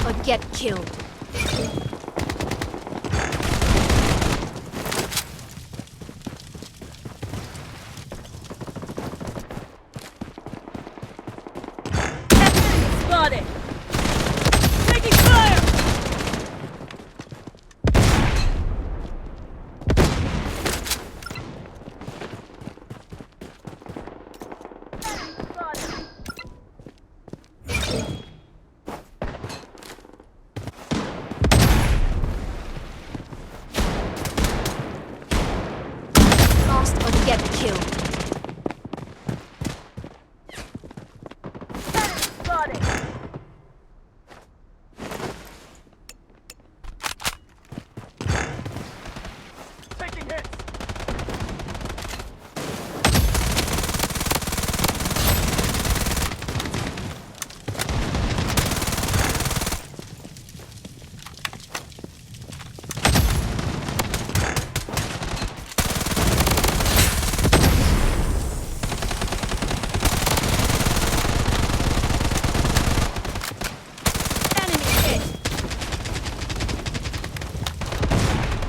or get killed. Spotted! Taking fire! Lost or get killed. Spotted! Taking hits!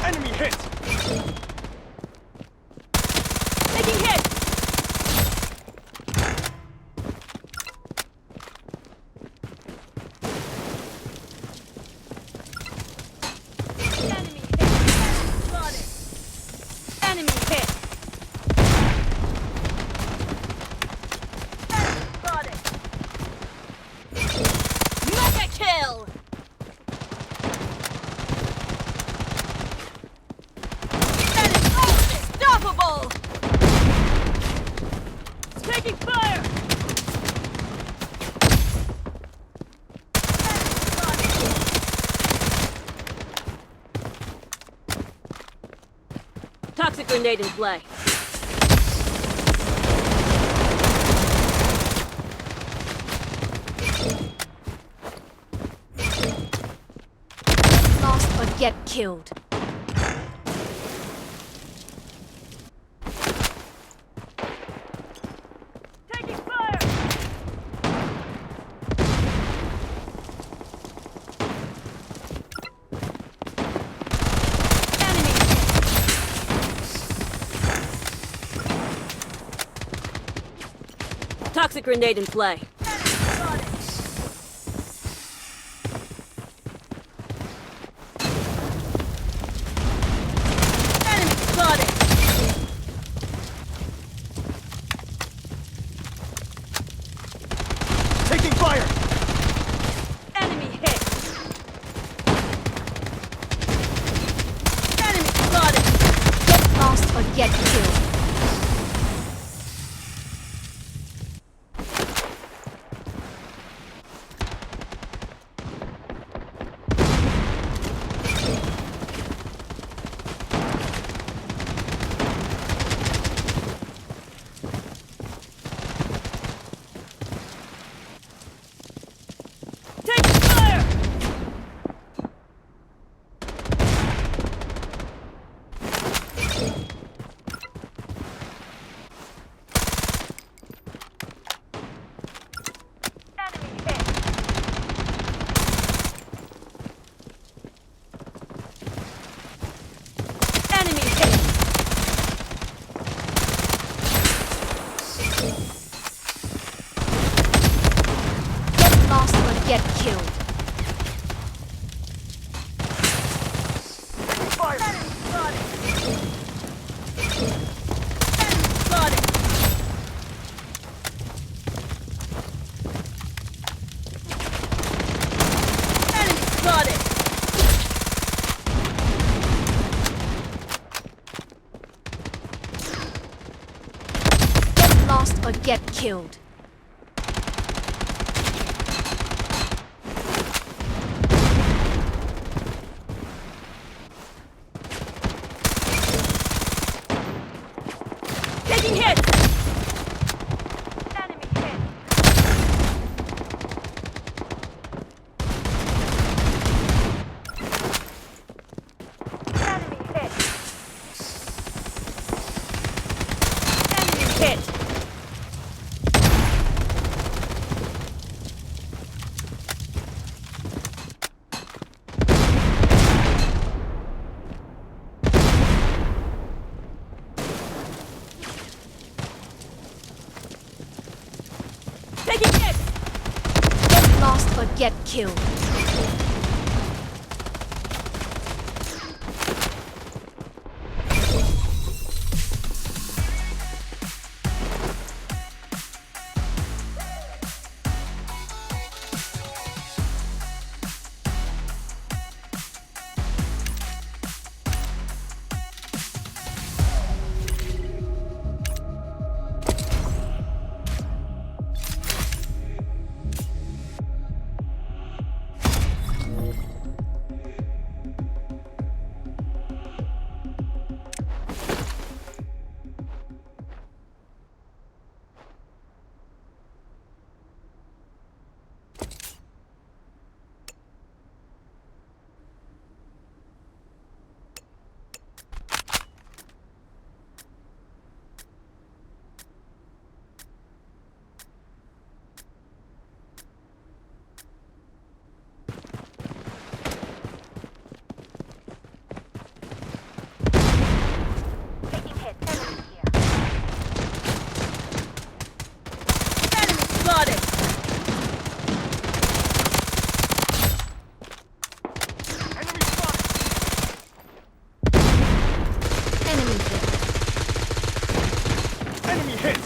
Enemy hit! Taking hit! Enemy hit! Spotted! Enemy hit! Spotted! Mega kill! That is unstoppable! Taking fire! Toxic grenade in play. Lost or get killed. Taking fire! Enemy! Toxic grenade in play. Enemy spotted! Taking fire! Enemy hit! Enemy spotted! Get lost or get killed. Taking fire! Enemy hit! Enemy hit! Get lost or get killed. Fire! Enemy spotted! Enemy spotted! Enemy spotted! Get lost or get killed. Taking hit! Enemy hit! Enemy hit! Enemy hit! or get killed. Enemy spotted. Enemy hit. Enemy hit!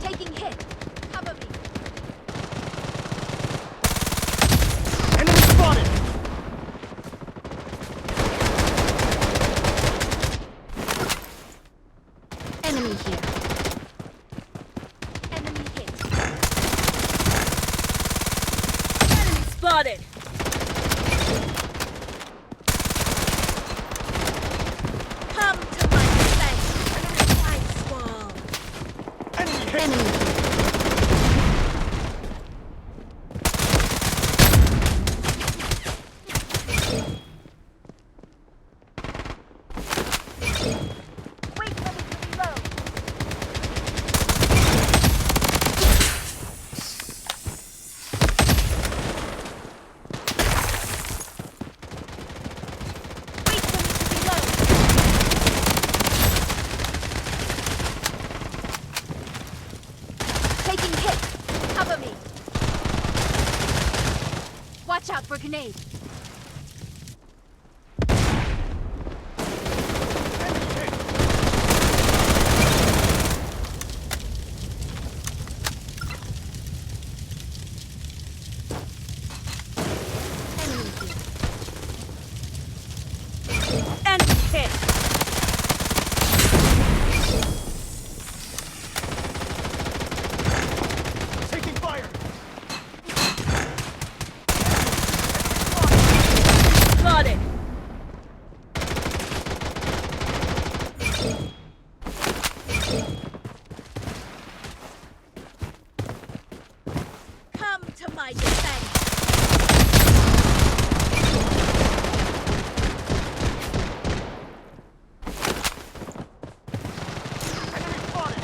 Taking hit. Cover me. Enemy spotted! Enemy here. Enemy hit. Enemy spotted. Come to my defense. I swung. Enemy hit! Enemy hit. Taking hit. Cover me. Watch out for grenade. Enemy hit! Enemy here. Enemy hit. Taking fire! Spotted. Come to my defense. Enemy spotted!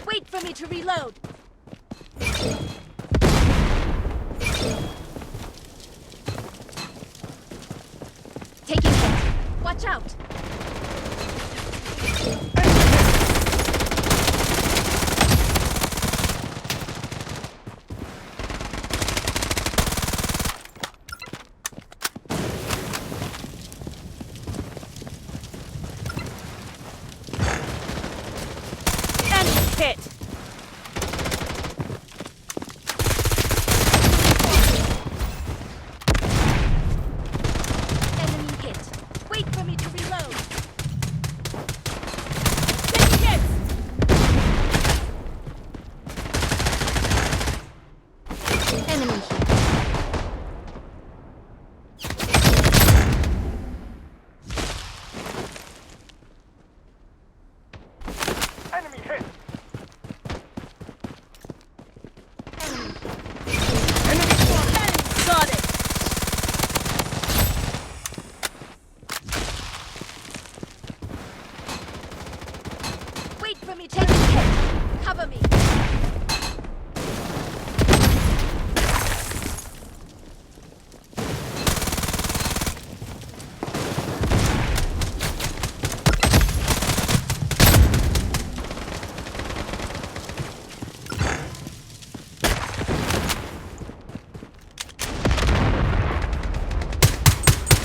Wait for me to reload. Taking hit. Watch out. Enemy hit. Enemy hit. Wait for me to reload. Taking hits. for me.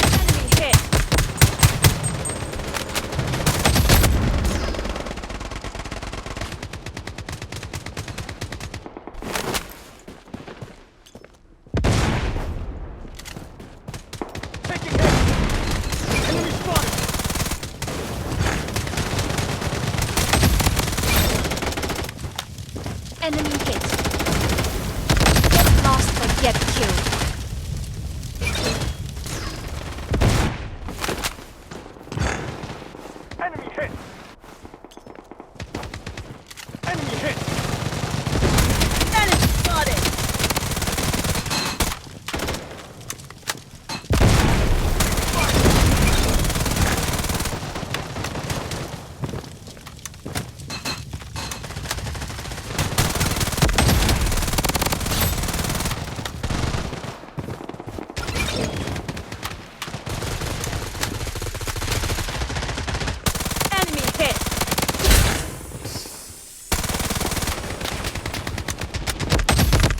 Enemy hit. Taking hit. Enemy spotted. Enemy hit. Get lost or get killed. Enemy hit. Enemy hit. Enemy spotted. Enemy hit.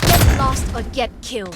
Get lost or get killed.